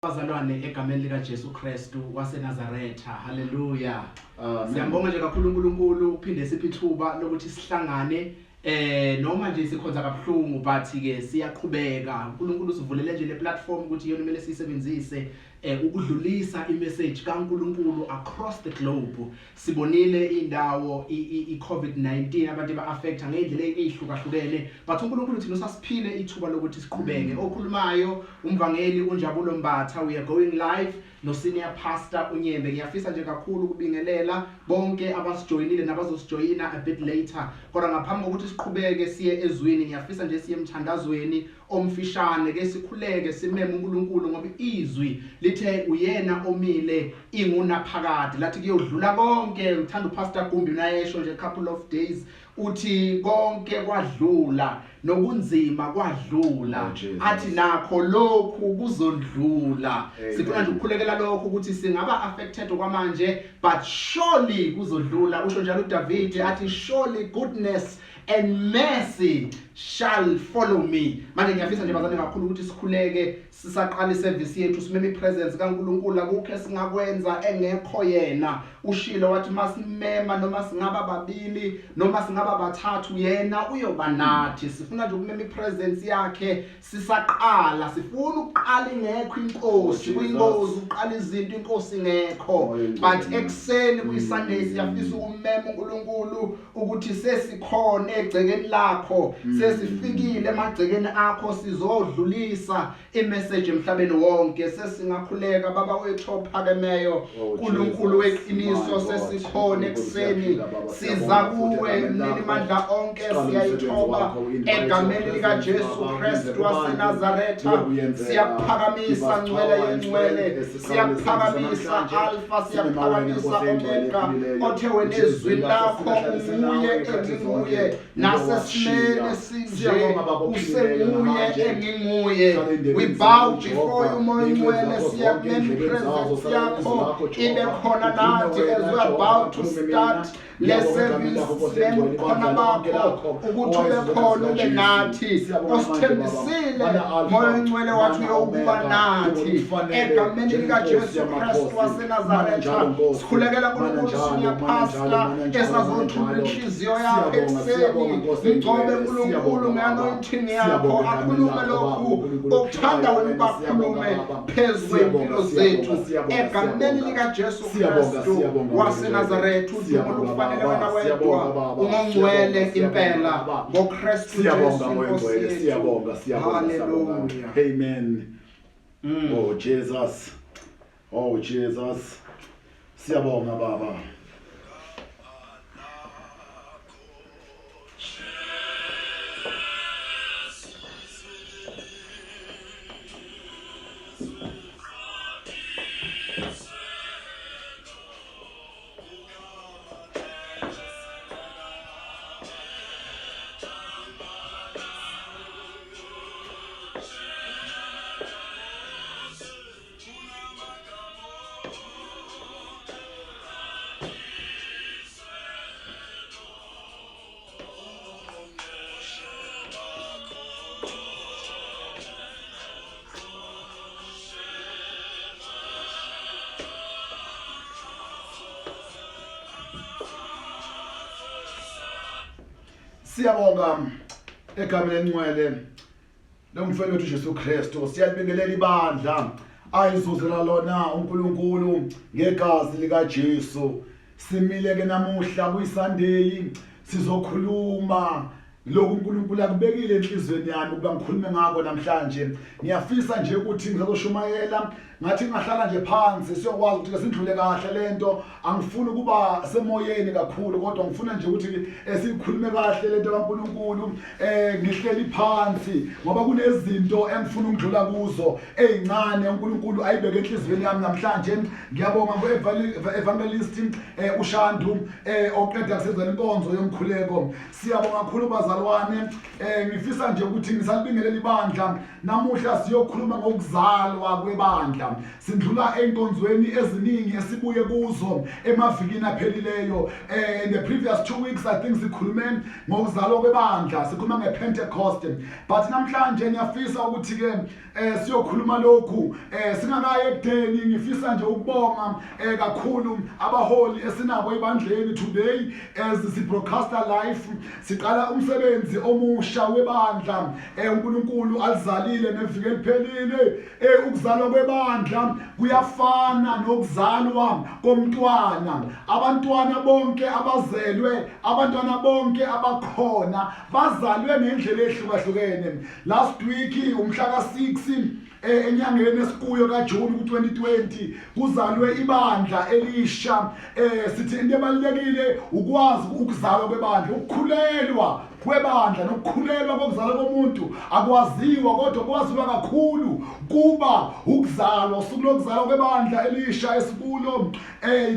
Bazalwane egameni lika Jesu Kristu waseNazaretha. Haleluya. Siyambonga nje kakhulu uNkulunkulu uphinde siphe ithuba lokuthi sihlangane noma nje sikhonza kabuhlungu but ke siyaqhubeka. uNkulunkulu usivulele nje le platform ukuthi yona kumele siyisebenzise ukudlulisa imessage kaNkulunkulu across the globe. Sibonile indawo i-COVID-19 abantu ba-affecta ngendlela ezihlukahlukene but uNkulunkulu thina usasiphile ithuba lokuthi siqhubeke. Okhulumayo umvangeli uNjabulo Mbatha, we are going live no senior pastor uNyembe. Ngiyafisa nje kakhulu ukubingelela bonke abasijoyinile nabazosijoyina a bit later. Kodwa ngaphambi kokuthi siqhubeke siye ezwini ngiyafisa nje siye emthandazweni omfishane ke sikhuleke simeme uNkulunkulu ngoba izwi lithe uyena omile ingunaphakade lathi kuyodlula konke. Ngithanda uPastor Gumbi nayesho nje a couple of days uthi konke kwadlula nobunzima kwadlula athi nakho lokhu kuzondlula. Sifuna nje ukukhulekela lokho ukuthi singaba affected kwamanje but surely kuzodlula. Usho njalo uDavid athi surely goodness and mercy shall follow me. Manje ngiyafisa nje bazane kakhulu ukuthi sikhuleke sisaqala iservice yethu simeme ipresence kaNkulunkulu akukho singakwenza engekho yena. Ushilo wathi masimema noma singaba babili noma singaba bathathu yena uyoba nathi. Sifuna nje ukumema ipresence yakhe sisaqala. Sifuna ukuqala ingekho inkosi kuyingozi uqala izinto inkosi ngekho but ekseni kuyiSunday siyafisa ukumema uNkulunkulu ukuthi sesikhona egcekeni lakho sesifikile emagcekeni akho sizodlulisa imessage emhlabeni wonke. Sesingakhuleka baba wethu ophakemeyo uNkulunkulu weqiniso sesikhona ekseni siza kuwe mnini mandla onke siyayithoba egameni lika Jesu Kristu waseNazaretha. Siyaphakamisa ngcwele yengcwele siyaphakamisa Alpha siyaphakamisa Omega othe wena ezwi lakho uye enginguye nasesimene sinje usemuye enginguye. We bow before you moya ngcwele siyakubona ipresence yakho ibe khona nathi as we are about to start le service khona bakho ukuthi ube khona ube nathi osithembisile moya ngcwele wathi uyokuba nathi egameni lika Jesu Kristu waseNazaretha. Sikhulekela kuNkulunkulu siyapasla esazothula inhliziyo yakho ekseni ngcobe uNkulunkulu ngeanointing yakho akhulume lokhu okuthanda wena bakhulume phezulu kwempilo zethu egameni lika Jesu Kristu waseNazaretha. Udumo lukufanele wena wedwa ungongcwele impela ngoKristu Jesu. Siyabonga. Amen. Oh Jesus. Oh Jesus. Siyabonga baba. Siyabonga egameni lencwele lomfana wethu Jesu Kristu. Siyalibingelela ibandla ayizuzela lona uNkulunkulu ngegazi lika Jesu. Simile ke namuhla kuyiSunday sizokhuluma lokhu uNkulunkulu akubekile enhlizweni yami ukuba ngikhulume ngako namhlanje. Ngiyafisa nje ukuthi ngizoshumayela ngathi ngahlala nje phansi siyokwazi ukuthi sindlule kahle lento. Angifuni ukuba semoyeni kakhulu kodwa ngifuna nje ukuthi sikhulume kahle lento kaNkulunkulu ngihleli phansi ngoba kunezinto engifuna ukudlula kuzo ezincane uNkulunkulu ayibeke enhlizweni yami namhlanje. Ngiyabonga ngo-evangelist uShandu oqeda kusenzela inkonzo yomkhuleko. Siyabonga kakhulu bazalwane bazalwane ngifisa nje ukuthi ngisalibingelela ibandla namuhla siyokhuluma ngokuzalwa kwebandla sindlula enkonzweni eziningi esibuye kuzo emavikini aphelileyo in the previous 2 weeks I think sikhulume ngokuzalwa kwebandla sikhuluma ngePentecost but namhlanje ngiyafisa ukuthi ke siyokhuluma lokhu singakaye ekudeni ngifisa nje ukubonga kakhulu abaholi esinabo ebandleni today as sibroadcaster live siqala umsebenzi omusha webandla uNkulunkulu alizalile neviki eliphelile ukuzalwa kwebandla kuyafana nokuzalwa komntwana abantwana bonke abazelwe abantwana bonke abakhona bazalwe ngendlela ehlukahlukene last week umhla ka6 enyangeni esikuyo kaJuni ku2020 kuzalwe ibandla elisha sithi into ebalekile ukwazi ukuzalwa kwebandla ukukhulelwa kwebandla nokukhulelwa kokuzalwa komuntu akwaziwa kodwa kwaziwa kakhulu kuba ukuzalwa usuku lokuzalwa kwebandla elisha esikulo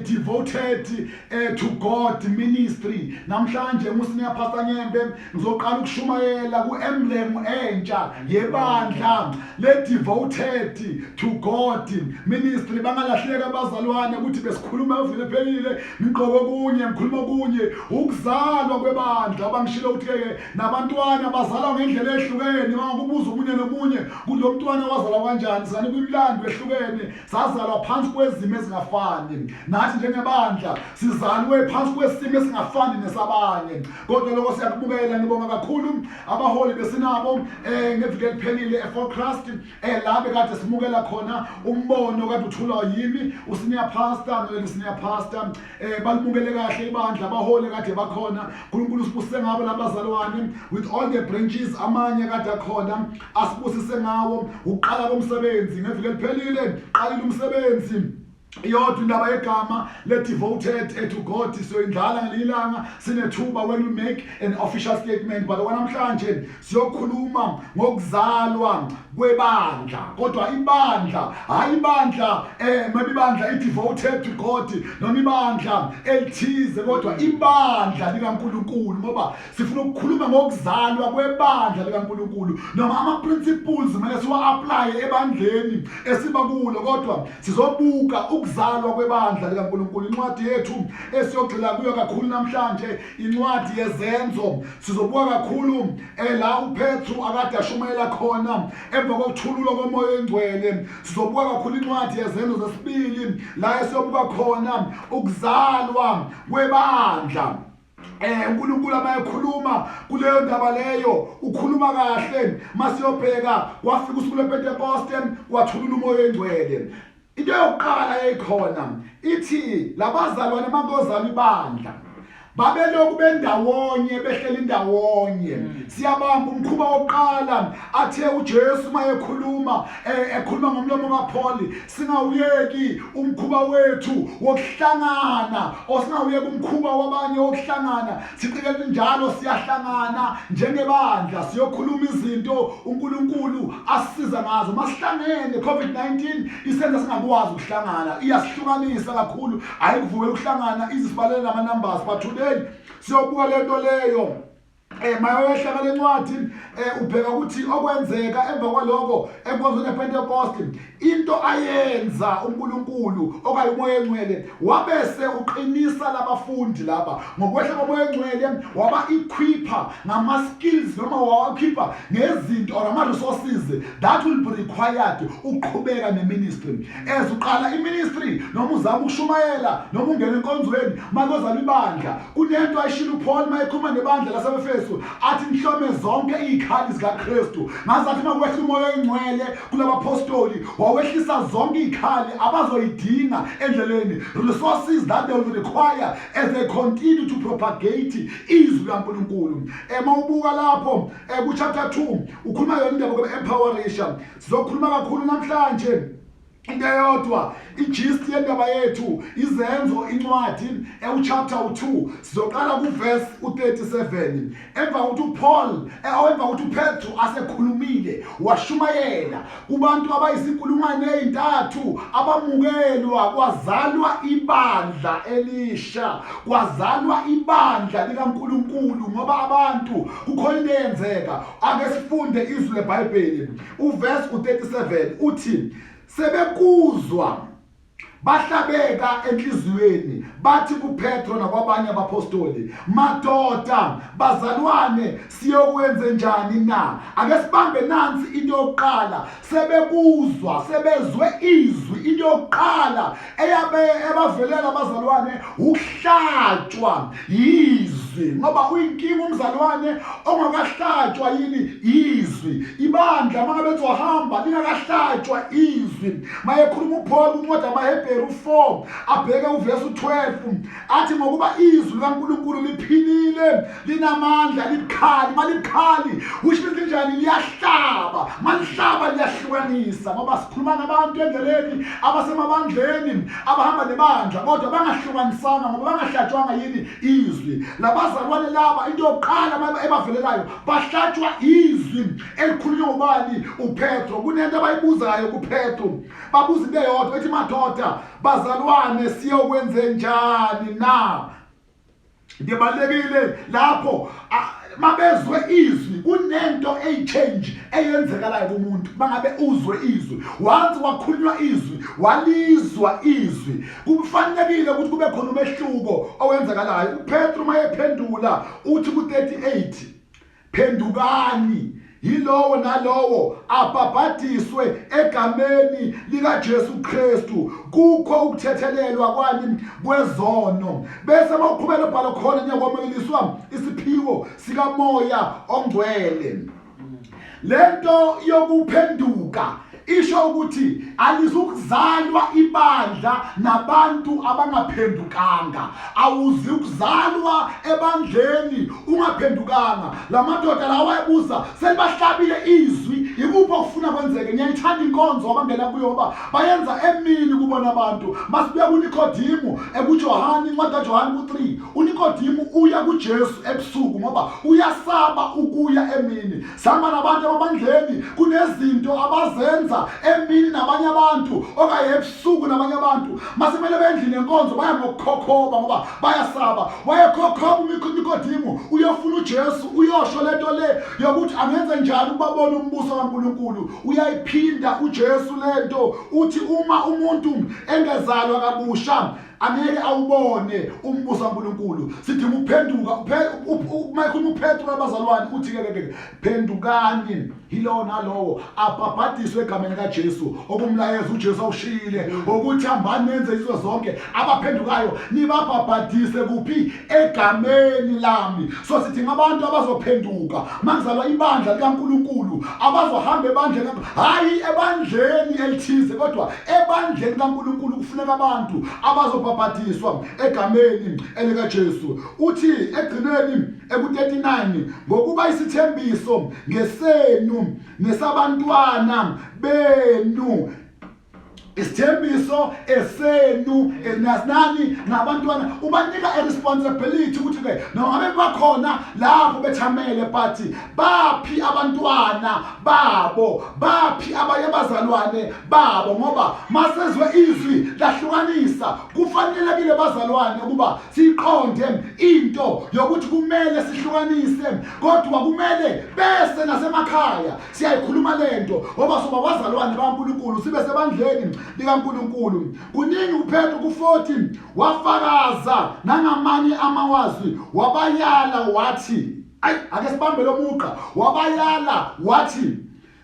devoted to God ministry namhlanje musiniya Pastor Nyembe ngizoqala ukushumayela kuemblem entsha yebandla le devoted to God ministry bangalahleka abazalwane ukuthi besikhuluma evile phelile ngiqobo kunye ngikhuluma kunye ukuzalwa kwebandla abangishilo ukuthi nabantwana bazalwa ngendlela ehlukene bangakubuza umunye nomunye kulo mntwana wazalwa kanjani sani kwimlando ehlukene sazalwa phansi kwezimo ezingafani nathi njengebandla sizalwe phansi kwesimo esingafani nesabanye kodwa lokho siyakubukela ngibonga kakhulu abaholi besinabo ngeviki eliphelile eForcrest la bekade simukela khona umbono kade uthulwa yimi usiniya pastor nolisiniya pastor balibukele kahle ibandla abaholi kade bakhona uNkulunkulu usibusise ngabo labazalwane with all the branches amanye kade khona asibusise ngawo uqala komsebenzi ngeviki eliphelile qalile umsebenzi yodwa indaba yegama le devoted to God so indlala ngelilanga sinethuba when we make an official statement but namhlanje siyokhuluma ngokuzalwa kwebandla kodwa ibandla hayi ibandla maybe ibandla devoted to God noma ibandla elithize kodwa ibandla likaNkulunkulu ngoba sifuna ukukhuluma ngokuzalwa kwebandla likaNkulunkulu noma ama principles manje siwa apply ebandleni esiba kulo kodwa sizobuka ukuzalwa kwebandla likaNkulunkulu incwadi yethu esiyogxila kuyo kakhulu namhlanje incwadi yezenzo sizobuka kakhulu la uPetru akade ashumayela khona emva kokuthululwa komoya engcwele sizobuka kakhulu incwadi yezenzo zesibili la esiyobuka khona ukuzalwa kwebandla uNkulunkulu amayekhuluma kuleyo ndaba leyo ukhuluma kahle masiyobheka wafika usuku lePentecost wathulula umoya engcwele into yokuqala eyikhona ithi labazalwane mangozalwa ibandla babelokhu bendawonye behleli indawonye siyabamba umkhuba wokuqala athe uJesu mayekhuluma ekhuluma ngomlomo kaPaul singawuyeki umkhuba wethu wokuhlangana osingawuyeki umkhuba wabanye wokuhlangana siqikele njalo siyahlangana njengebandla siyokhuluma izinto uNkulunkulu asisiza ngazo masihlangene COVID-19 isenza singakwazi ukuhlangana iyasihlukanisa kakhulu ayikuvukela ukuhlangana izisibalele nama numbers but today siyobuka lento leyo mayohlaka lencwadi ubheka ukuthi okwenzeka emva kwaloko enkonzweni yePentecost into ayenza uNkulunkulu okanye umoya engcwele wabese uqinisa labafundi laba ngokwehla komoya engcwele waba equipa ngama skills noma wakhipha ngezinto or ama resources that will be required uqhubeka neministry ezuqala iministry noma uzama ukushumayela noma ungena enkonzweni makozala ibandla kunento ayishilo uPaul mayekhuluma nebandla laseEfesu athi mhlome zonke izikhali zikaKristu ngazathi makwehla umoya engcwele kulabapostoli wawehlisa zonke izikhali abazoyidinga endleleni resources that they will require as they continue to propagate izwi kaNkulunkulu mawubuka lapho ku chapter 2 ukhuluma yona indaba yokuempowerisha sizokhuluma kakhulu namhlanje into eyodwa igist yendaba yethu izenzo incwadi chapter 2 sizoqala kuverse u37 emva ukuthi uPaul emva ukuthi uPetru asekhulumile washumayela kubantu abayizinkulungwane ezintathu abamukelwa kwazalwa ibandla elisha kwazalwa ibandla likaNkulunkulu ngoba abantu kukhona into eyenzeka ake sifunde izwi leBhayibheli uverse u37 uthi sebekuzwa bahlabeka enhliziyweni bathi kuPetro nakwabanye abapostoli madoda bazalwane siyokwenze njani na ake sibambe nansi into yokuqala sebekuzwa sebezwe izwi into yokuqala ebavelela abazalwane ukuhlatshwa izwi ngoba uyinkinga umzalwane ongakahlatshwa yini izwi ibandla mangabe zohamba lingakahlatshwa izwi mayekhuluma uPaul uncwadi amaHebheru 4 abheke uverse 12 athi ngokuba izwi likaNkulunkulu liphilile linamandla likhali malikhali which means njani liyahlaba malihlaba liyahlukanisa ngoba sikhuluma nabantu endleleni abasemabandleni abahamba nebandla kodwa bangahlukanisanga ngoba bangahlatshwanga yini izwi labazalwane laba into yokuqala ebavelelayo bahlatshwa izwi elikhulunywa ubani uPetro kunento abayibuzayo kuPetro babuza into eyodwa ethi madoda bazalwane siyokwenze njani na ngibalekile lapho mabezwe izwi kunento eyichange eyenzekalayo kumuntu bangabe uzwe izwi once wakhulunywa izwi walizwa izwi kufanelekile ukuthi kube khona umehluko owenzekalayo uPetru mayephendula uthi ku38 phendukani yilowo nalowo abhabhadiswe egameni likaJesu Kristu kukho ukuthethelelwa kwani kwezono bese mawuqhubela ubhalo khona nyakwamukiswa isiphiwo sikamoya ongcwele lento yokuphenduka isho ukuthi alizukuzalwa ibandla nabantu abangaphendukanga awuzi ukuzalwa ebandleni ungaphendukanga lamadoda lawa ebuza selibahlabile izwi ikuphi okufuna kwenzeke ngiyayithanda inkonzo abangena kuyo ngoba bayenza emini kubona abantu masibuye kuNikodimo ekuJohani incwadi kaJohani ku3 uNikodimo uya kuJesu ebusuku ngoba uyasaba ukuya emini samba nabantu abandleni kunezinto abazenza emini nabanye abantu okaye ebusuku nabanye abantu masemele bendlini enkonzo baya ngokukhokhoba ngoba bayasaba wayekhokhoba uNikodimo uyofuna uJesu uyosho lento le yokuthi angenze njani ukubabona umbuso kaNkulunkulu uyayiphinda uJesu lento uthi uma umuntu engezalwa kabusha angeke awubone umbuso kaNkulunkulu sidinga ukuphenduka uMichael uPetru abazalwane uthi ke phendukani yilo nalowo abhabhadiswe egameni kaJesu okumlayezo uJesu awushile ukuthi hambani nenze izo zonke abaphendukayo nibabhabhadise kuphi egameni lami so sidinga abantu abazophenduka makuzalwa ibandla likaNkulunkulu abazohamba ebandleni hayi ebandleni elithize kodwa ebandleni kaNkulunkulu kufuneka abantu abazobhabhadiswa egameni elikaJesu uthi egcineni eku39 ngokuba isithembiso ngesenu nesabantwana benu isithembiso esenu enasinani nabantwana ubanika responsibility ukuthi ke noma bakhona lapho bethamele but baphi abantwana babo baphi abayabazalwane babo ngoba masezwe izwi lahlukanisa kufanelekile bazalwane ukuba siqonde into yokuthi kumele sihlukanise kodwa kumele bese nasemakhaya siyayikhuluma lento ngoba soba bazalwane baNkulunkulu sibe sebandleni likaNkulunkulu kuningi uPetru ku14 wafakaza nangamanye amawazwi wabayala wathi ake sibambe lo muqa wabayala wathi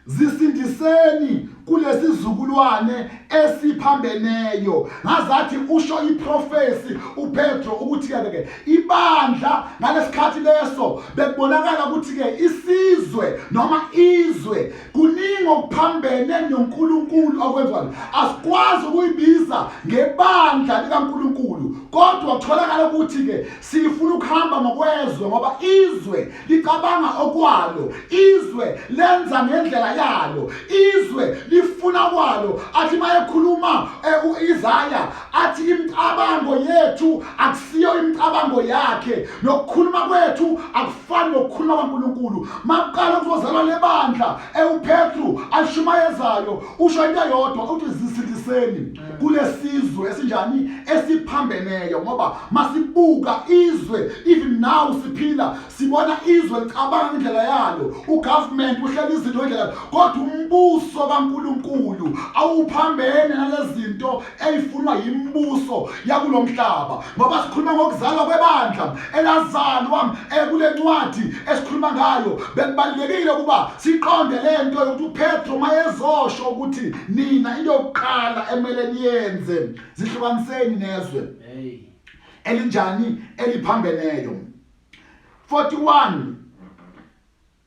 zisindiseni kulesizukulwane esiphambeneyo ngazathi usho iprofesi uPetru ukuthi ke ibandla ngalesikhathi leso bekubonakala ukuthi ke isizwe noma izwe kuningi okuphambene noNkulunkulu okwenzwayo asikwazi ukuyibiza ngebandla likaNkulunkulu kodwa kutholakala ukuthi ke sifuna ukuhamba ngokwezwe ngoba izwe licabanga okwalo izwe lenza ngendlela yalo izwe lifuna kwalo athi mayekhuluma mayekhuluma uIsaya athi imicabango yethu akusiyo imicabango yakhe nokukhuluma kwethu akufani nokukhuluma kwaNkulunkulu. Maqala kuzozalwa lebandla uPetru ashumayezayo usho into yodwa uthi zisindiseni kulesizwe esinjani esiphambeneyo, ngoba masibuka izwe even now siphila sibona izwe licabanga indlela yalo, ugovernment uhleli izinto ngendlela, kodwa umbuso kaNkulunkulu awuphambene nalezinto ezifunwa yimbuso yakulomhlaba. Ngoba sikhuluma ngokuzalwa kwebandla elazalwa kule ncwadi esikhuluma ngayo, bekubalekile ukuba siqonde lento yokuthi uPetro mayezosho ukuthi nina into yokuqala emele niyenze zihlukaniseni nezwe elinjani eliphambeneyo. 41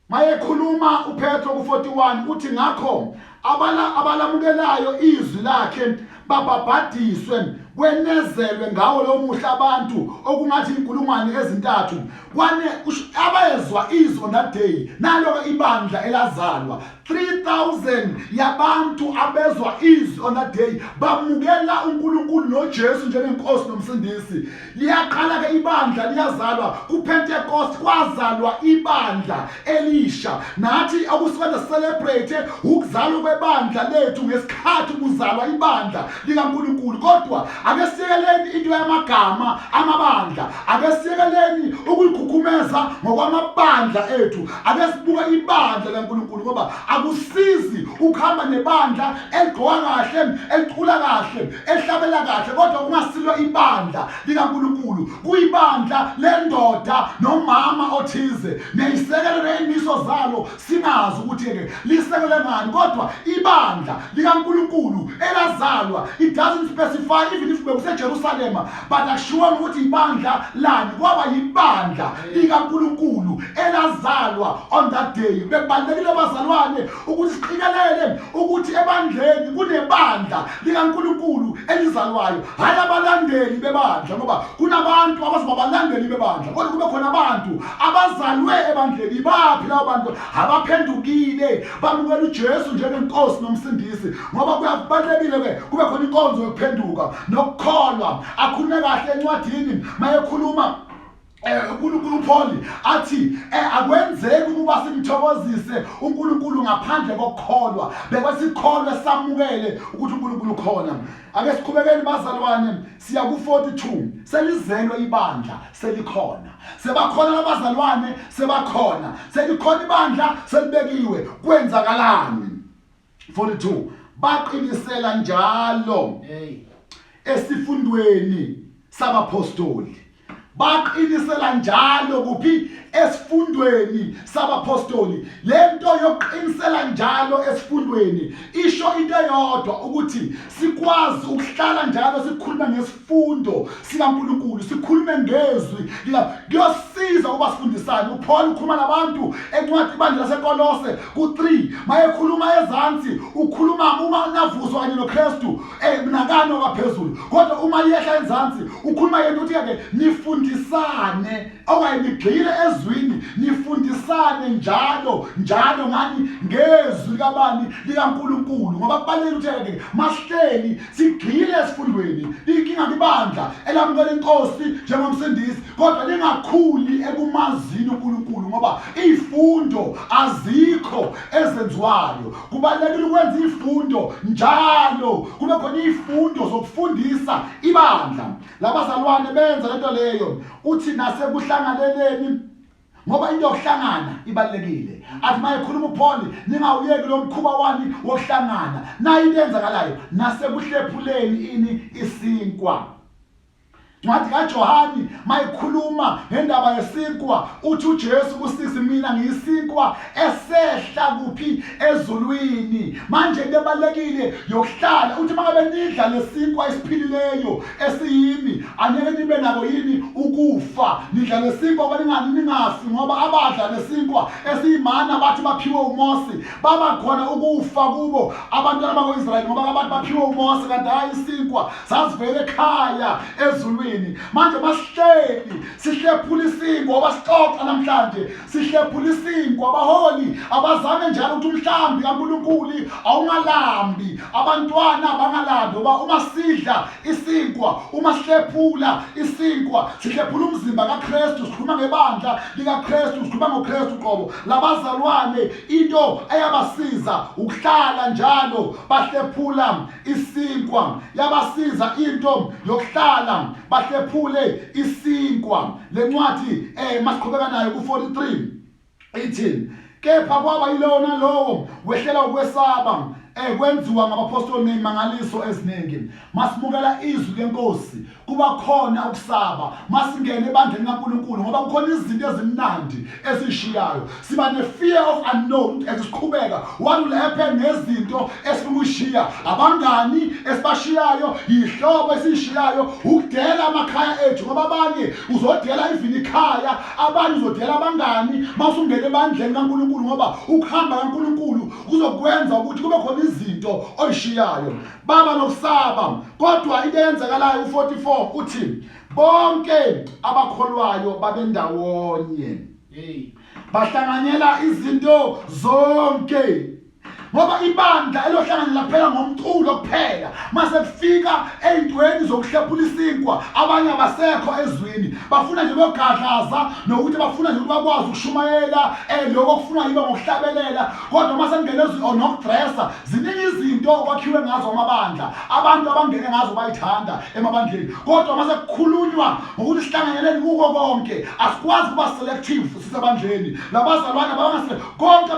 mayekhuluma uPetro ku41 uthi ngakho abalamukelayo izwi lakhe bababhadiswe kwenezelwe ngawo lo muhla abantu okungathi inkulungwane ezintathu kwane abayezwa izwi on that day nalo ibandla elazalwa 3000 yabantu abezwa izwi on that day bamukela uNkulunkulu noJesu njengenkosi nomsindisi. Liyaqala ke ibandla liyazalwa kuPentecost, kwazalwa ibandla elisha. Nathi akusifana celebrate ukuzalwa kwebandla lethu ngesikhathi kuzalwa ibandla likaNkulunkulu, kodwa ake siyekeleni into yamagama amabandla, ake siyekeleni ukukhukhumeza ngokwamabandla ethu, ake sibuka ibandla laNkulunkulu ngoba akusizi ukuhamba nebandla eligqoka kahle, elicula kahle, ehlabela kahle, kodwa kungasilwa ibandla likaNkulunkulu. Kuyibandla lendoda nomama othize neyisekelo lemiso zalo singazi ukuthi ke lisekele ngani, kodwa ibandla likaNkulunkulu elazalwa, it doesn't specify even if bekuseJerusalem, but akushiwo ukuthi ibandla lani, kwaba yibandla likaNkulunkulu elazalwa on that day. Bekubalekile abazalwane ukuthi siqikelele ukuthi ebandleni kunebandla likaNkulunkulu elizalwayo, hayi abalandeli bebandla, ngoba kunabantu abazibabalandeli bebandla kodwa kube khona abantu abazalwe ebandleni. Baphi labo bantu? Abaphendukile bamukela uJesu njengenkosi nomsindisi, ngoba kuyabalekile ke kube khona inkonzo yokuphenduka nokukholwa. Akhulume kahle encwadini mayekhuluma uNkulunkulu Paul athi akwenzeki ukuba simthokozise uNkulunkulu ngaphandle kokukholwa, bekwesikholwa samukele ukuthi uNkulunkulu khona. Ake siqhubekeni bazalwane, siya ku42. Selizelwe ibandla selikhona, sebakhona abazalwane, sebakhona, selikhona ibandla selibekiwe. Kwenzakalani? 42 baqinisela njalo esifundweni sabapostoli. Baqinisela njalo kuphi? Esifundweni sabapostoli. Lento yokuqinisela njalo esifundweni isho into eyodwa ukuthi sikwazi ukuhlala njalo sikhuluma ngesifundo sikaNkulunkulu, sikhulume ngezwi kuyosiza ukuba sifundisane. uPaul ukhuluma nabantu encwadi ibandla laseKolose ku3 mayekhuluma ezansi ukhuluma uma navuzwa kanye noKristu mnakano kaphezulu, kodwa uma yehla ezansi ukhuluma yena ukuthi ke nifundisane okayinigxile ezwini, nifundisane njalo ngani ngezwi kabani likaNkulunkulu, ngoba kubalekile ukuthi masihleli sigxile esifundweni. Inkinga libandla elamukela inkosi njengomsindisi kodwa lingakhuli ekumazini uNkulunkulu, ngoba izifundo azikho ezenziwayo. Kubalekile ukwenza izifundo njalo, kube khona izifundo zokufundisa ibandla. Labazalwane benza lento leyo, uthi nasekuhlanganeleni, ngoba into yokuhlangana ibalekile. Athi mayekhuluma uPaul ningawuyeki lo mkhuba wani wokuhlangana, nayo into enzakalayo nasekuhlephuleni ini isinkwa. Ncwadi kaJohani mayikhuluma ngendaba yesinkwa uthi uJesu kusisi mina ngiyisinkwa esehla kuphi? Ezulwini. Manje lebalekile yokuhlala uthi mangabe nidla lesinkwa esiphilileyo esiyimi angeke nibe nako yini ukufa? Nidla lesinkwa abaningani ningafi, ngoba abadla lesinkwa esiyimana bathi baphiwe uMose baba khona ukufa kubo abantwana bakwaIsrayeli, ngoba abantu baphiwe uMose kanti hayi isinkwa sasivele ekhaya ezulwini. ebantwini manje basihleli sihlephula isinkwa basixoxa namhlanje sihlephula isinkwa abaholi abazame njalo ukuthi umhlambi kaNkulunkulu awungalambi abantwana bangalambi ngoba uma sidla isinkwa uma sihlephula isinkwa sihlephula umzimba kaKristu sikhuluma ngebandla likaKristu sikhuluma ngoKristu qobo labazalwane into eyabasiza ukuhlala njalo bahlephula isinkwa yabasiza into yokuhlala bahlephule isinkwa lencwadi masiqhubeka nayo ku43 18 kepha kwaba yilowo nalowo wehlela ukwesaba kwenziwa ngabapostoli nemangaliso eziningi masimukela izwi lenkosi kuba khona ukusaba masingene ebandleni kaNkulunkulu ngoba kukhona izinto ezimnandi ezishiyayo siba ne-fear of unknown esiqhubeka what will happen nezinto esifuna ukuyishiya abangani esibashiyayo ihlobo esishiyayo ukudela amakhaya ethu ngoba abanye uzodela even ikhaya abanye uzodela abangani masungena ebandleni kaNkulunkulu ngoba ukuhamba kaNkulunkulu kuzokwenza ukuthi kube khona izinto oyishiyayo baba nokusaba kodwa into eyenzakalayo u44 uthi bonke abakholwayo babendawonye bahlanganyela izinto zonke ngoba ibandla elohlanganyela kuphela ngomculo kuphela mase kufika ezintweni zokuhlephula isinkwa abanye abasekho ezwini bafuna nje bogadlaza nokuthi bafuna nje ukuthi bakwazi ukushumayela lokho kufuna yiba ngokuhlabelela kodwa mase ngene nokudressa ziningi izinto kwakhiwe ngazo amabandla abantu abangene ngazo bayithanda emabandleni kodwa mase kukhulunywa ngokuthi sihlanganyeleni kuko konke asikwazi kuba selective sisebandleni labazalwane abangasile konke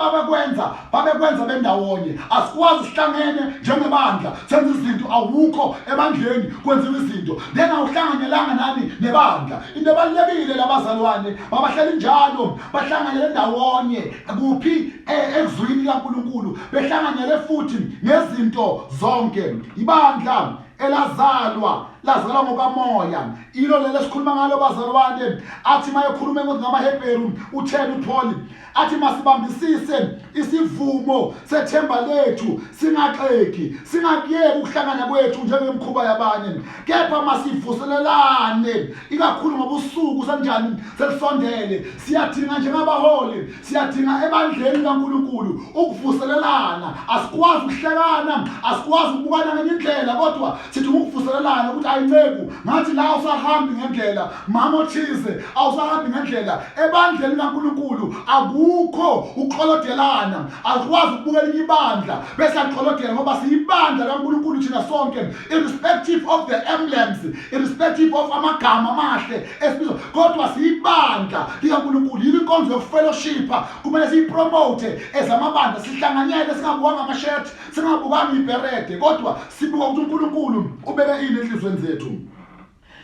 babekwenza bendawo asikwazi sihlangene njengebandla senze izinto awukho ebandleni kwenziwa izinto then awuhlanganyelanga nani nebandla into ebalulekile labazalwane babahleli njalo bahlanganyele ndawonye kuphi ezwini kaNkulunkulu behlanganyele futhi ngezinto zonke ibandla elazalwa ngokamoya ilo lelo sikhuluma ngalo bazalwane athi mayekhuluma ngamaHebheru u10 uPaul athi masibambisise isivumo sethemba lethu singaxeki singakuyeki ukuhlangana kwethu njengemkhuba yabanye kepha masivuselelane ikakhulu ngobusuku sanjani selisondele siyadinga njengabaholi siyadinga ebandleni kaNkulunkulu ukuvuselelana asikwazi ukuhlekana asikwazi ukubukana ngendlela kodwa sithi ukuvuselelana ukuthi ayinceku ngathi la usahambi ngendlela mama othize awusahambi ngendlela ebandleni kaNkulunkulu akukho uxolodelana akwazi ukubukela ibandla bese aqolodela ngoba siyibandla kaNkulunkulu thina sonke irrespective of the emblems irrespective of amagama amahle esibizwa kodwa siyibandla likaNkulunkulu inkonzo yokufellowship kumele siyipromote ezamabandla sihlanganyele singabukanga amashirt singabukanga iberede kodwa sibuka ukuthi uNkulunkulu ubeke ini enhlizweni zethu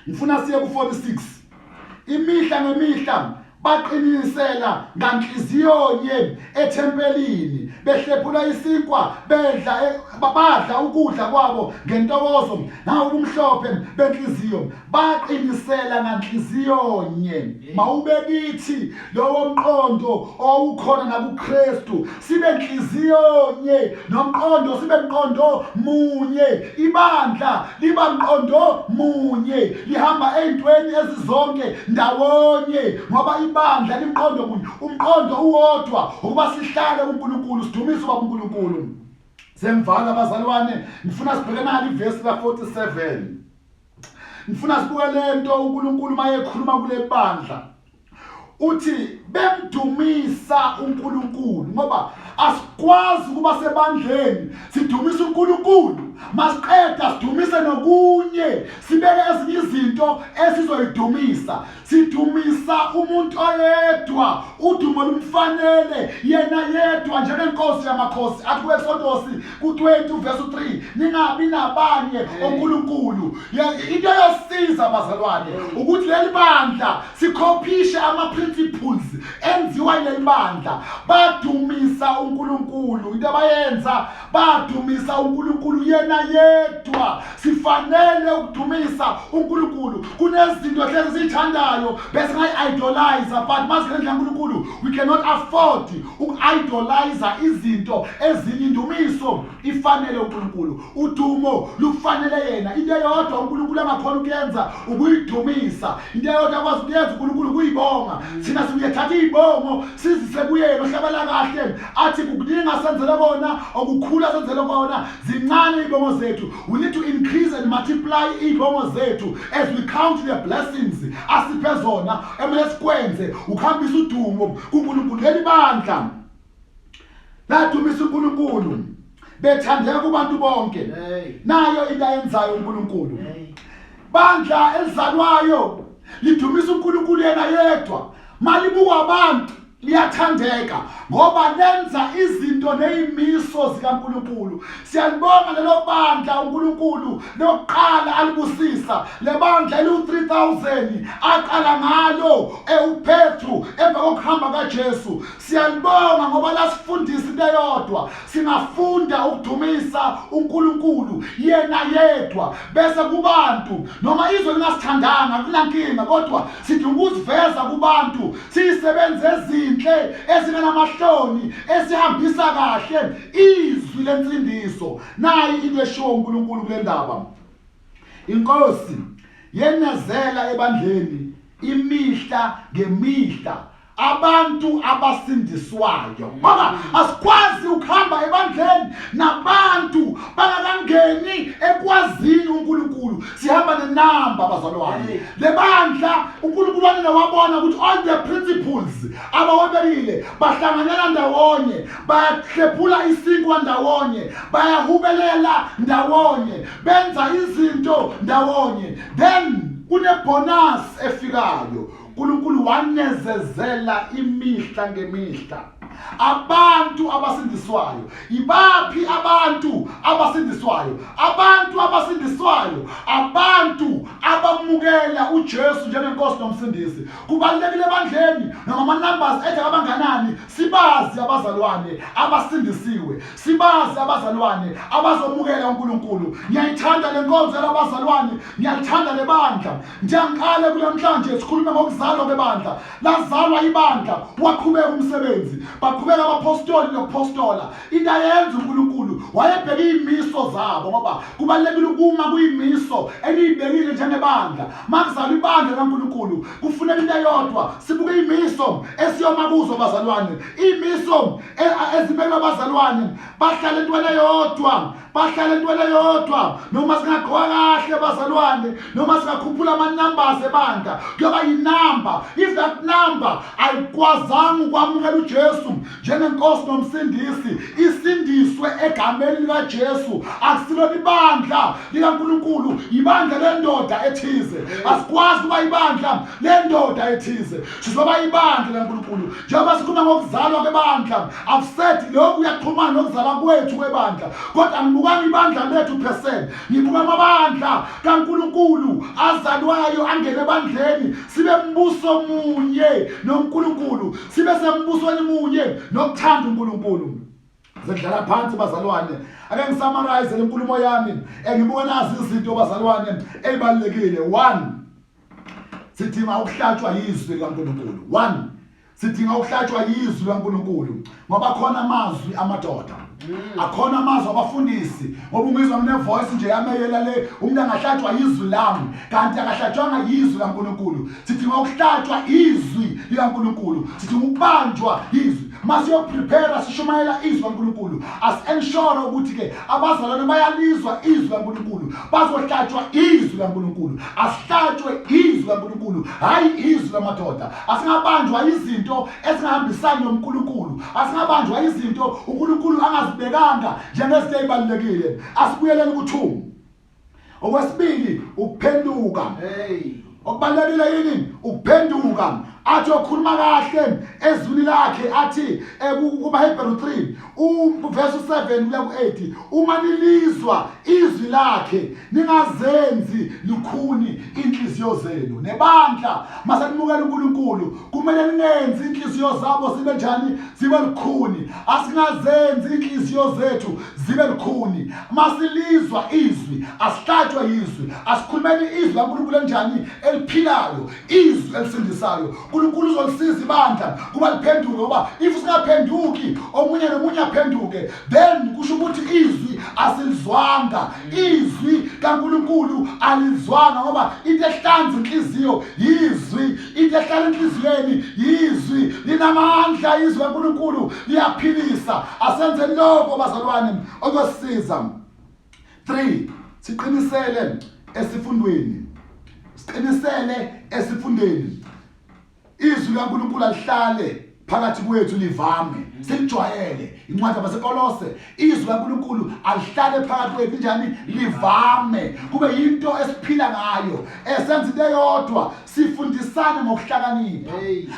ngifuna siye ku46 imihla ngemihla baqinisela nganhliziyonye ethempelini behlephula isinkwa badla ukudla kwabo ngentokozo nawo umhlophe benhliziyo baqinisela nganhliziyonye mawubekithi lowo mqondo owukhona nakuKristu sibe enhliziyonye nomqondo sibe mqondo munye ibandla liba mqondo munye lihamba ezintweni ezizonke ndawonye ngoba ibandla limqondo munye umqondo uwodwa ukuba sihlale kuNkulunkulu sidumise uNkulunkulu semvala abazalwane ngifuna sibheke nali verse ka47 ngifuna sibuke lento uNkulunkulu mayekhuluma kule bandla uthi bemdumisa uNkulunkulu ngoba asikwazi kuba sebandleni sidumisa uNkulunkulu masiqeda sidumise nokunye sibeke ezinye izinto esizoyidumisa sidumisa umuntu oyedwa udumo lumfanele yena yedwa njengenkosi yamakhosi athi kweSondosi ku20 verse 3 ningabi nabanye oNkulunkulu into yosiza abazalwane ukuthi leli bandla sikhophishe ama principles enziwa leli bandla badumisa uNkulunkulu into abayenza badumisa uNkulunkulu yena yedwa sifanele ukudumisa uNkulunkulu kunezinto hlezi sithandayo bese ngayi-idolize but masikhendla uNkulunkulu we cannot afford uku-idolize izinto ezinye indumiso ifanele uNkulunkulu udumo lufanele yena into eyodwa uNkulunkulu angakhona ukuyenza ukuyidumisa into eyodwa akwazi ukuyenza uNkulunkulu kuyibonga sina siyethatha ibongo sizise kuyena ohlabela kahle athi kukuninga senzele bona okukhula senzele bona zincane ibongo zethu we need to increase and multiply ibongo zethu as we count the blessings asiphe zona emesikwenze ukhambisa udumo kuNkulunkulu ngelibandla ladumisa uNkulunkulu bethandeka kubantu bonke nayo into ayenzayo uNkulunkulu bandla elizalwayo lidumisa uNkulunkulu yena yedwa malibuka abantu liyathandeka ngoba lenza izinto nezimiso zikaNkulunkulu siyalibonga lelo bandla uNkulunkulu lokuqala alibusisa lebandla eli-3000 aqala ngalo uPetru emva kokuhamba kaJesu siyalibonga ngoba lasifundisa into eyodwa singafunda ukudumisa uNkulunkulu yena yedwa bese kubantu noma izwe lingasithandanga kunankinga kodwa sidinga ukuziveza kubantu siyisebenze ezinhle ezingenamahloni esihambisa kahle izwi lensindiso nayi into eshiwo uNkulunkulu kule ndaba inkosi yenezela ebandleni imihla ngemihla abantu abasindiswayo ngoba asikwazi ukuhamba ebandleni nabantu bangakangeni ekwazini uNkulunkulu sihamba nenamba abazalwane lebandla uNkulunkulu wanele wabona ukuthi all the principles abawabekile bahlanganyela ndawonye bayahlephula isinkwa ndawonye bayahubelela ndawonye benza izinto ndawonye then kunebonus efikayo uNkulunkulu wanezezela imihla ngemihla abantu abasindiswayo ibaphi abantu abasindiswayo abantu abamukela uJesu njengenkosi nomsindisi kubalekile ebandleni noma numbers ethe abanganani sibazi abazalwane abasindisiwe sibazi abazalwane abazomukela uNkulunkulu ngiyayithanda lenkonzo labazalwane ngiyalithanda lebandla njengiqale kulamhlanje sikhuluma ngokuzalwa kwebandla lazalwa ibandla waqhubeka umsebenzi baqhubeka abapostoli nokupostola into ayenza uNkulunkulu wayebheka izimiso zabo ngoba kubalekile ukuma kuyimiso elibekile njengebandla makuzalwa ibandla kaNkulunkulu kufuneka into eyodwa sibuke izimiso esiyoma kuzo bazalwane izimiso ezibekwe abazalwane bahlala entweni eyodwa noma singaqhwa kahle bazalwane noma singakhuphula ama-numbers ebandla kuyoba yinamba if that number ayikwazanga ukwamukela uJesu njengenkosi nomsindisi isindiswe egameni likaJesu akusilo ibandla likaNkulunkulu ibandla lendoda ethize asikwazi kuba ibandla lendoda ethize sizoba ibandla likaNkulunkulu njengoba sikhuluma ngokuzalwa kwebandla akusethi lokhu uyaqhumana nokuzalwa kwethu kwebandla kodwa ngibukanga ibandla lethu percent ngibuka amabandla kaNkulunkulu azalwayo angene ebandleni sibe mbuso munye noNkulunkulu sibe sembusweni munye nokuthanda uNkulunkulu zedlala phansi bazalwane ake ngisamarize lenkulumo yami engibuka nazi izinto bazalwane ezibalekile 1 sidinga ukuhlatshwa yizwi likaNkulunkulu 1 sidinga ukuhlatshwa yizwi likaNkulunkulu ngoba khona amazwi amadoda akhona amazwi abafundisi ngoba ungizwa ngine voice nje yameyela le umuntu angahlatshwa yizwi lami kanti akahlatshwanga yizwi likaNkulunkulu sidinga ukuhlatshwa izwi likaNkulunkulu sidinga ukubanjwa izwi masiyo prepare sishumayela izwi likaNkulunkulu as-ensure ukuthi ke abazalwane bayalizwa izwi likaNkulunkulu bazohlatshwa izwi likaNkulunkulu asihlatshwe izwi likaNkulunkulu hayi izwi lamadoda asingabanjwa izinto ezingahambisani noNkulunkulu asingabanjwa izinto uNkulunkulu angazibekanga njengezinto ezibalekile asibuyeleni kuThumo okwesibili ukuphenduka okubalekile yini ukuphenduka athi okhuluma kahle ezwini lakhe athi kuba Hebrew 3 verse 7 kuya ku8 uma nilizwa izwi lakhe ningazenzi lukhuni inhliziyo zenu nebandla masanimukela uNkulunkulu kumele ningenzi inhliziyo zabo zibe njani zibe lukhuni asingazenzi inhliziyo zethu zibe lukhuni masilizwa izwi asihlatshwe izwi asikhulumeni izwi laNkulunkulu njani eliphilayo izwi elisindisayo uNkulunkulu uzolisiza ibandla kuba liphenduke ngoba if singaphenduki omunye nomunye aphenduke then kusho ukuthi izwi asilizwanga izwi kaNkulunkulu alizwanga ngoba into ehlanza inhliziyo izwi into ehlala enhliziyweni izwi linamandla izwi kaNkulunkulu liyaphilisa asenzeni lokho bazalwane okuyosiza 3 siqinisele esifundweni izwi kaNkulunkulu alihlale phakathi kwethu livame silijwayele incwadi yabasekolose izwi laNkulunkulu alihlale phakathi kwethu njani livame kube into esiphila ngayo esenza into eyodwa sifundisane ngokuhlakanipha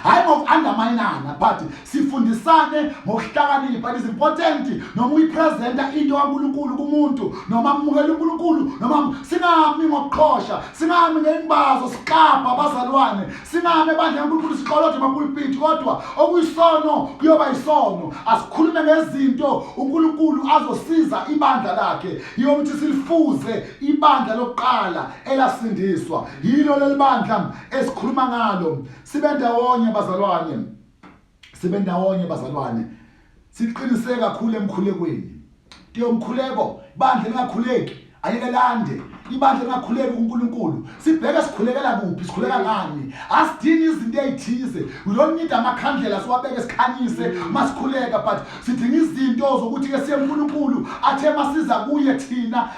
hayi ngokundamayinana but sifundisane ngokuhlakanipha is important noma uyipresenta into kaNkulunkulu kumuntu noma amukela uNkulunkulu noma singami ngokuqhosha singami ngeimbazo siqapha abazalwane singami bandla kaNkulunkulu siqolothe emapulpiti kodwa okuyisono kuyoba isono asikhulume ngezinto uNkulunkulu azosiza ibandla lakhe yiyokuthi silifuze ibandla lokuqala elasindiswa yilo lelibandla esikhuluma ngalo sibe ndawonye bazalwane siqiniseke kakhulu emkhulekweni umkhuleko ibandla lingakhuleki ayeke lande ibandla lingakhuleki kuNkulunkulu sibheke sikhulekela kuphi sikhuleka ngani asidini izinto ezithize we don't need amakhandlela siwabeke sikhanyise masikhuleka but sidinga izinto zokuthi ke siye uNkulunkulu athe masiza kuye thina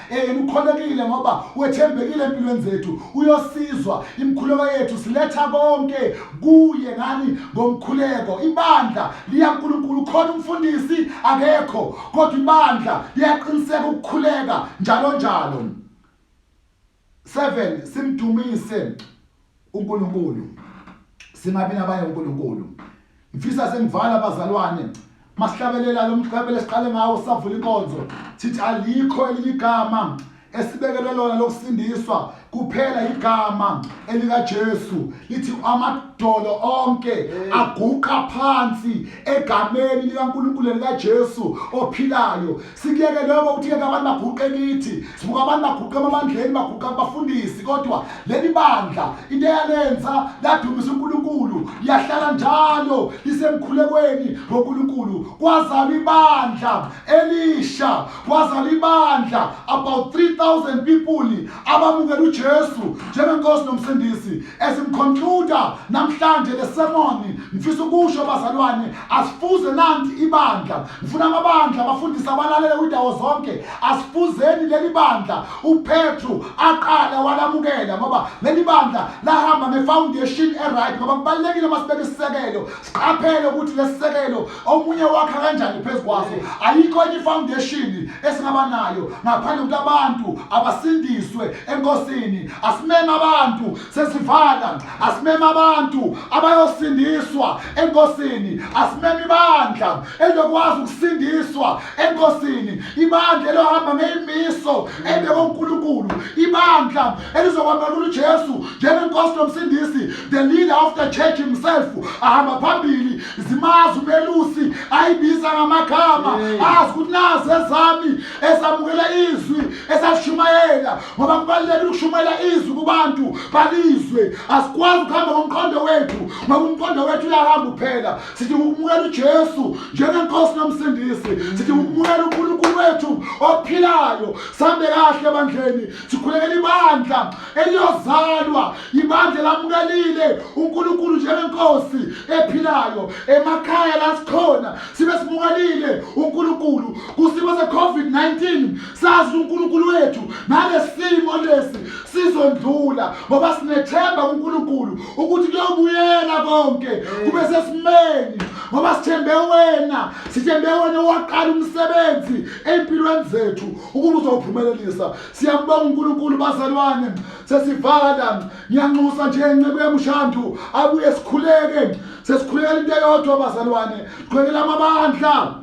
ukholekile ngoba wethembekile empilweni zethu uyosizwa imkhuleko yethu siletha konke kuye ngani ngomkhuleko ibandla liya kuNkulunkulu khona umfundisi akekho kodwa ibandla liyaqiniseka ukukhuleka njalo 7 simdumise uNkulunkulu singabi nabanye uNkulunkulu mfisa sengivala abazalwane masihlabelela lo mhlabele siqale ngawo savula inkonzo sithi alikho eligama esibekelwe lona lokusindiswa kuphela igama elika Jesu lithi amadolo onke aguqa phansi egameni likaNkulunkulu lika Jesu ophilayo sikiyeke lokho uthi ke abantu baguqe kithi sibuka abantu baguqa amandleni baguqa abafundisi kodwa leli bandla into eyalenza ladumisa uNkulunkulu yahlala njalo lisemkhulekweni ngoNkulunkulu kwazala ibandla elisha kwazala ibandla about 3000 people abamukela Jesu njengenkosi nomsindisi esimconcluda namhlanje lesermon ngifisa ukusho bazalwane asifuze nanti ibandla ngifuna amabandla abafundisa abalalele kwindawo zonke asifuzeni leli bandla uPetru aqala walamukela ngoba leli bandla lahamba ngefoundation eright ngoba kubalekile masibeke isisekelo siqaphele ukuthi lesisekelo omunye wakha kanjani phezukwaso ayikho enye foundation esingaba nayo ngaphandle ukuthi abantu abasindiswe enkosini asimema abantu sesivala asimema abantu abayosindiswa enkosini asimema ibandla elokwazi ukusindiswa enkosini ibandla elohamba ngeimiso ebekwe uNkulunkulu ibandla elizokwamela uJesu njengenkosi nomsindisi the leader of the church himself ahamba phambili zimazi umelusi ayibiza ngamagama azi ukuthi nazi ezami esamukela izwi esashumayela ngoba kubalekile ukushumayela izwi kubantu balizwe asikwazi ukuhamba ngomqondo wethu ngoba umqondo wethu uyahamba uphela sithi ukumukela uJesu njengenkosi nomsindisi sithi ukumukela uNkulunkulu wethu ophilayo sambe kahle ebandleni sikhulekela ibandla eliyozalwa ibandla lamukelile uNkulunkulu njengenkosi ephilayo emakhaya la sikhona sibe simukelile uNkulunkulu kusimo se-COVID-19 sazi uNkulunkulu wethu nalesimo lesi sizondlula ngoba sinethemba kuNkulunkulu ukuthi kuyobuyela konke kube sesimeni ngoba sithembe wena owaqala umsebenzi empilweni zethu ukuba uzophumelelisa siyambonga uNkulunkulu bazalwane sesivala ngiyanxusa nje incebo yemshandu abuye sikhuleke sesikhulekela into eyodwa bazalwane sikhulekela amabandla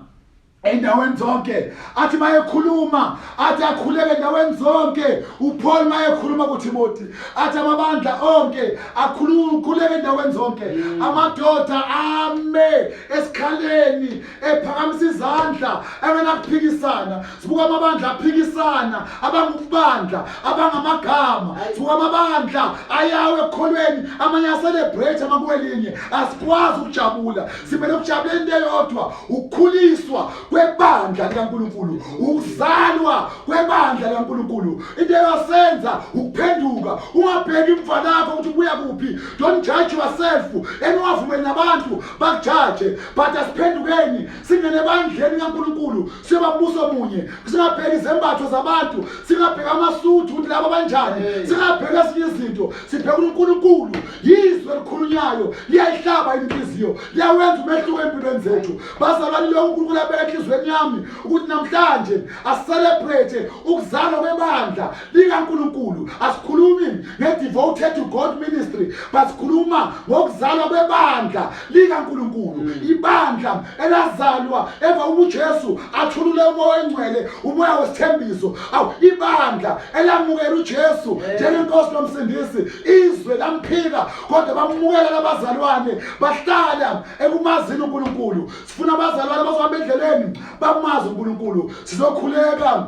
endaweni zonke athi mayekhuluma athi akhuleke endaweni zonke uPaul mayekhuluma kuTimothy athi amabandla onke akhuleke endaweni zonke amadoda ame esikhaleni ephakamisa izandla engenakuphikisana sibuka amabandla aphikisana abangubandla abangamagama sibuka amabandla ayawe ekholweni amanye celebrate amakwelinye asikwazi ukujabula simele ukujabula into eyodwa ukukhuliswa kwebandla likaNkulunkulu ukuzalwa kwebandla likaNkulunkulu into eyosenza ukuphenduka ungabheki imva lakho ukuthi ubuya kuphi don't judge yourself enwavumeli nabantu bakujudge but asiphendukeni singene ebandleni likaNkulunkulu siyobabuso omunye singabheki izembatho zabantu singabheki amasuthu ukuthi laba banjani singabheki ezinye izinto sibheke uNkulunkulu yizwe elikhulunyayo liyayihlaba inhliziyo liyawenza umehluko empilweni zethu bazalwane lo uNkulunkulu abeke enhlizweni yami ukuthi namhlanje asicelebrate ukuzalwa kwebandla likaNkulunkulu asikhulumi ngedevoted to God ministry but sikhuluma ngokuzalwa kwebandla likaNkulunkulu ibandla elazalwa eva uJesu athulule umoya engcwele umoya wesithembiso awu ibandla elamukela uJesu njengenkosi nomsindisi izwe lamphika kodwa bamukela labazalwane bahlala ekumazini uNkulunkulu sifuna abazalwane bazohamba endleleni bamazi uNkulunkulu sizokhuleka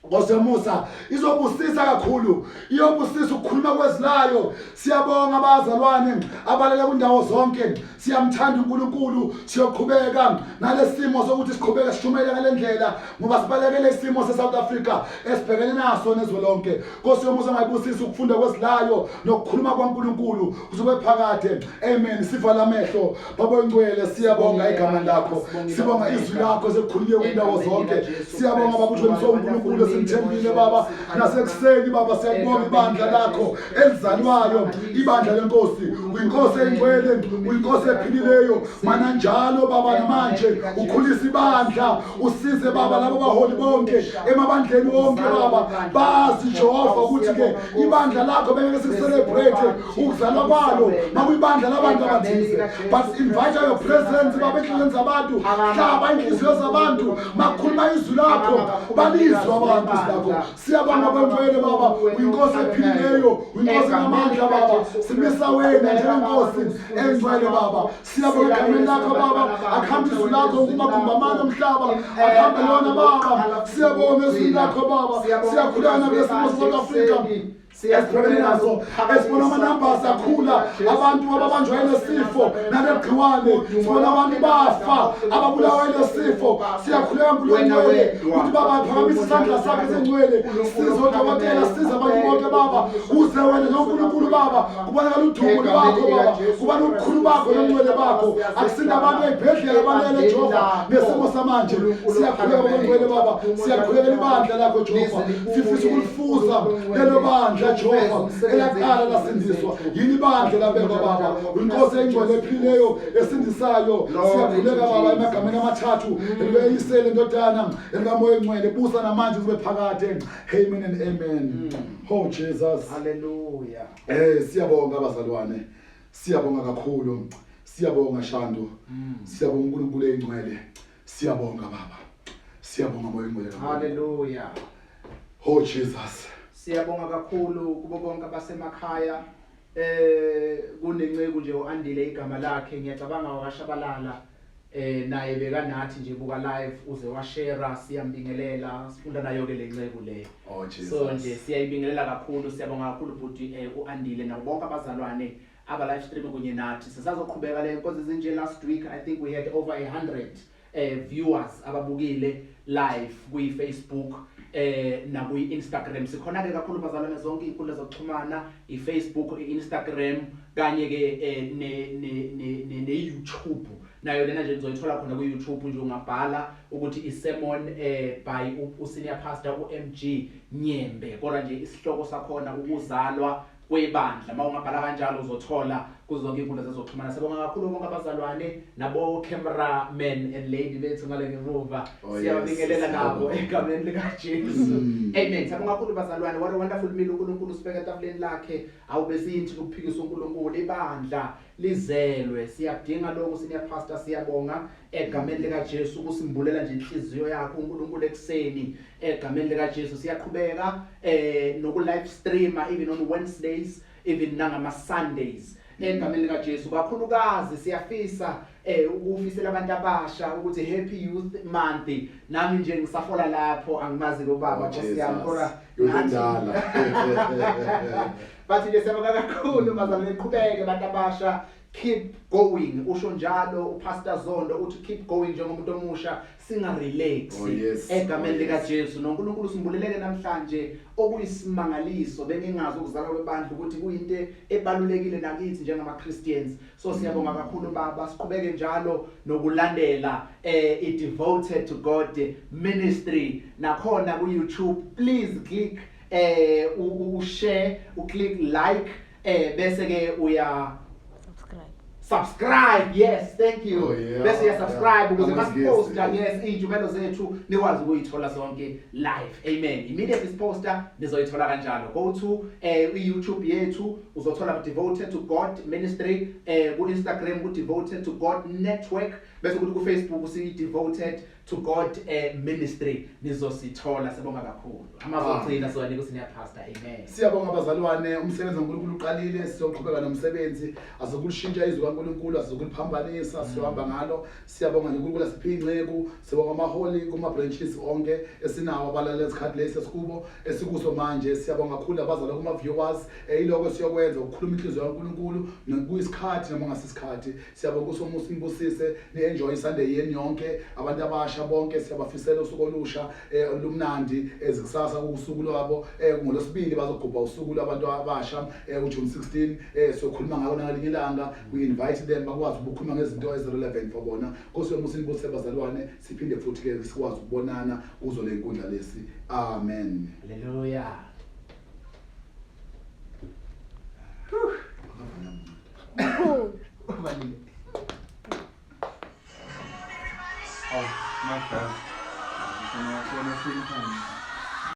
ngosemusa izobusisa kakhulu iyobusisa ukukhuluma kwezilayo siyabonga abazalwane abalele kundawo zonke siyamthanda uNkulunkulu siyoqhubeka nalesimo sokuthi siqhubeke sishumele ngalendlela ngoba sibalekele isimo seSouth Africa esibhekene naso nezwe lonke Nkosi yomusa mayibusisa ukufunda kwezilayo nokukhuluma kwaNkulunkulu kuzobe phakade amen sivala amehlo baba engcwele siyabonga igama lakho sibonga izwi lakho sekukhulunywe kundawo zonke siyabonga babutho uNkulunkulu simthembile baba nasekuseni baba siyabonga ibandla lakho elizalwayo ibandla lenkosi uyinkosi engcwele uyinkosi ephilileyo mana njalo baba namanje ukhulisa ibandla usize baba labo baholi bonke emabandleni wonke baba bazi Jehova ukuthi ke ibandla lakho beke sicelebrate ukuzalwa kwalo makuyibandla labantu abathize but invite your presence baba enhlizweni zabantu hlaba inhliziyo zabantu makhuluma izwi lakho balizwe abantu lakho siyabonga kwemvelo baba uyinkosi ephilileyo uyinkosi namandla baba simisa wena njengenkosi engcwele baba siyabonga igama lakho baba akhambe izwi lakho kumagumbamana omhlaba akhambe lona baba siyabonga izwi lakho baba siyakhulana kwesimo South Africa siyabonga nazo esibona amanamba akhula abantu ababanjwe nesifo nalegciwane sibona abantu bafa ababulawa lesifo siyakhuleka uNkulunkulu ukuthi baba phakamisa isandla sakhe sengcwele sizodokotela siza abantu bonke baba uze wena noNkulunkulu baba kubonakala udumo lwakho baba kubona ukukhulu bakho nongcwele bakho akusinda abantu ezibhedlela balele Jehova nesimo samanje siyakhuleka uNkulunkulu baba siyakhuleka ibandla lakho Jehova sifisa ukulifuza lelo bandla Jehova elaqala lasindiswa yini bandla labekwa baba inkosi engcwele ephileyo esindisayo siyakhuleka baba emagameni amathathu elibeyisele ndodana elikamoya engcwele busa namanje kube phakade amen and amen oh Jesus hallelujah siyabonga abazalwane siyabonga kakhulu siyabonga Shando siyabonga uNkulunkulu engcwele siyabonga baba siyabonga moya engcwele hallelujah oh Jesus siyabonga kakhulu kubo bonke abasemakhaya kunenceku nje uandile igama lakhe ngiyacabanga wakashabalala naye beka nathi nje buka live uze washare siyambingelela sifunda nayo ke lenceku le so nje siyayibingelela kakhulu siyabonga kakhulu futhi uandile nabo bonke abazalwane aba live stream kunye nathi sisazoqhubeka le nkonzo zinje last week I think we had over 100 viewers ababukile live kwi Facebook na kwi Instagram sikhona ke kakhulu bazalwane zonke inkundla zokuxhumana iFacebook iInstagram kanye ke ne YouTube nayo lena nje nizoyithola khona ku YouTube nje ungabhala ukuthi isermon by usenior pastor uMG Nyembe kodwa nje isihloko sakhona ukuzalwa kwebandla mawungabhala kanjalo uzothola kuzonke inkundla zezokuxhumana. Sibonga kakhulu bonke abazalwane nabo cameramen and lady bethu ngale ngemuva. Siyabingelela nabo egameni lika Jesu. Amen. Sibonga kakhulu bazalwane. What a wonderful meal uNkulunkulu sibeka etafuleni lakhe. Awube sinthi ukuphikisa uNkulunkulu ibandla lizelwe. Siyadinga lokho senior pastor siyabonga egameni lika Jesu ukusimbulela nje inhliziyo yakho uNkulunkulu ekseni egameni lika Jesu. Siyaqhubeka noku live streamer even on Wednesdays, even nangama Sundays. Egameni lika Jesu kakhulukazi siyafisa ukufisela abantu abasha ukuthi happy youth month. Nami nje ngisafola lapho angimazi lobaba Nkosi yami kodwa yondala. Bathi nje siyabonga kakhulu bazalwane niqhubeke abantu abasha. Keep going. Usho njalo uPastor Zondo uthi keep going njengomuntu omusha singarelax egameni lika Jesu. noNkulunkulu simbuleleke namhlanje okuyisimangaliso bengingazi ukuzalwa kwebandla ukuthi kuyinto ebalulekile nakithi njengama Christians. So siyabonga kakhulu baba siqhubeke njalo nokulandela devoted to God ministry nakhona ku YouTube. Please click share, click like bese ke uya subscribe. Yes, thank you. Bese ya subscribe ukuze masiposta yes ijumelo zethu nikwazi ukuyithola zonke live. Amen. Immediately siposta nizoyithola kanjalo. Go to YouTube yethu uzothola Devoted to God Ministry, ku Instagram ku Devoted to God Network, bese kuthi ku Facebook usi Devoted to God Ministry nizosithola. Sibonga kakhulu. Amazogcina sowanika usinya pastor. Amen. Siyabonga abazalwane umsebenzi uNkulunkulu uqalile sizoqhubeka nomsebenzi azokulishintsha izwi kaNkulunkulu azokuliphambanisa siyohamba ngalo. Siyabonga nje uNkulunkulu asiphinqeku sibonga amaholi kuma branches onke esinawo abalala esikhathi lesi esikubo esikuso manje. Siyabonga kakhulu abazalwane kuma viewers iloko siyokwenza ukukhuluma inhliziyo kaNkulunkulu nokuyisikhathi noma ngasisikhathi. Siyabonga uSomusa imbusise ni enjoy Sunday yeni yonke abantu abasha bonke siyabafisela usuku olusha olumnandi ezikusasa kusuku lwabo ngolosibili bazogubha usuku labantu abasha uJune 16 sokhuluma ngako nangalinye ilanga. We invite them bakwazi ukukhuluma ngezinto ezirelevant for bona. Nkosi yomusa inibusise bazalwane siphinde futhi ke sikwazi ukubonana kuzo le nkundla lesi. Amen. Hallelujah. Cool.